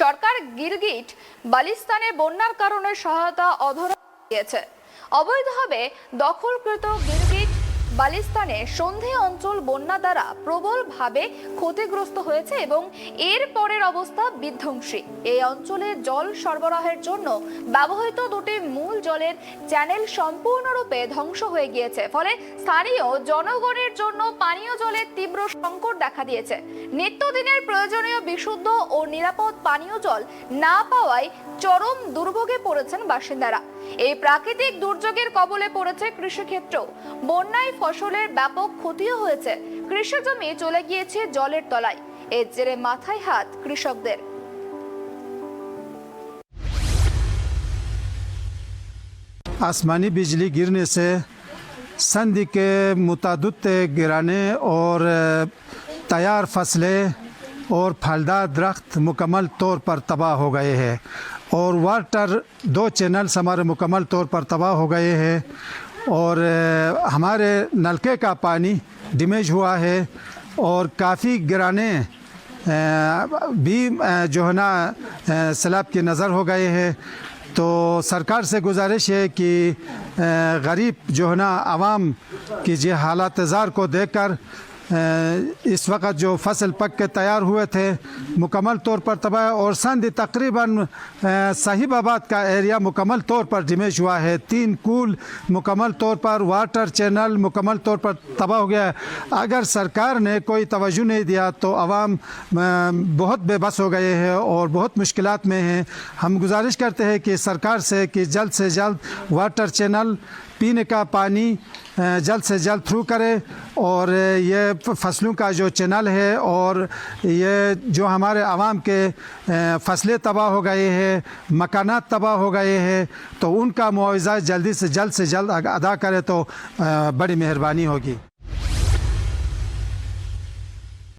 সরকার গিরগিট বালিস্তানে বন্যার কারণে সহায়তা অধরা দিয়েছে। অবৈধভাবে দখলকৃত গিরগিট বালিস্তানে সন্ধি অঞ্চল বন্যা দ্বারা প্রবলভাবে ক্ষতিগ্রস্ত হয়েছে এবং এর পরের অবস্থা বিধ্বংসী। এই অঞ্চলে জল সরবরাহের জন্য ব্যবহৃত দুটি মূল জলের চ্যানেল সম্পূর্ণরূপে ধ্বংস হয়ে গিয়েছে, ফলে স্থানীয় জনগণের জন্য পানীয় জলের তীব্র সংকট দেখা দিয়েছে। নিত্যদিনের প্রয়োজনীয় বিশুদ্ধ ও নিরাপদ পানীয় জল না পাওয়ায় চরম দুর্ভোগে পড়েছেন বাসিন্দারা। এই প্রাকৃতিক দুর্যোগের কবলে পড়েছে কৃষিক্ষেত্র। বন্যায় ফসলের ব্যাপক ক্ষতিও হয়েছে, কৃষি জমি চলে গিয়েছে জলের তলায়। এর জেরে মাথায় হাত কৃষকদের। आसमानी बिजली गिरने से संधि के मुतादिद गिराने और तैयार फसलें और फलदार दरख्त मुकम्मल तौर पर तबाह हो गए हैं और वाटर दो चैनल्स हमारे मुकम्मल तौर पर तबाह हो गए हैं और हमारे नलके का पानी डैमेज हुआ है और काफ़ी गिराने भी जो है ना सैलाब की नज़र हो गए हैं। तो सरकार से गुजारिश है कि गरीब जो है ना आवाम की जो हालात ज़ार को देखकर इस वक्त जो फसल पक के तैयार हुए थे मुकम्मल तौर पर तबाह और संधि तकरीबन साहिबाबाद का एरिया मुकम्मल तौर पर डैमेज हुआ है। 3 कूल मुकम्मल तौर पर वाटर चैनल मुकम्मल तौर पर तबाह हो गया है। अगर सरकार ने कोई तवज्जो नहीं दिया तो आवाम बहुत बेबस हो गए हैं और बहुत मुश्किलात में हैं। हम गुजारिश करते हैं कि सरकार से जल्द वाटर चैनल पीने का पानी जल्द से जल्द थ्रू करे और ये फसलों का जो चैनल है और ये जो हमारे आवाम के फसलें तबाह हो गए हैं, मकानात तबाह हो गए हैं, तो उनका मुआवजा जल्द से जल्द अदा करे तो बड़ी मेहरबानी होगी।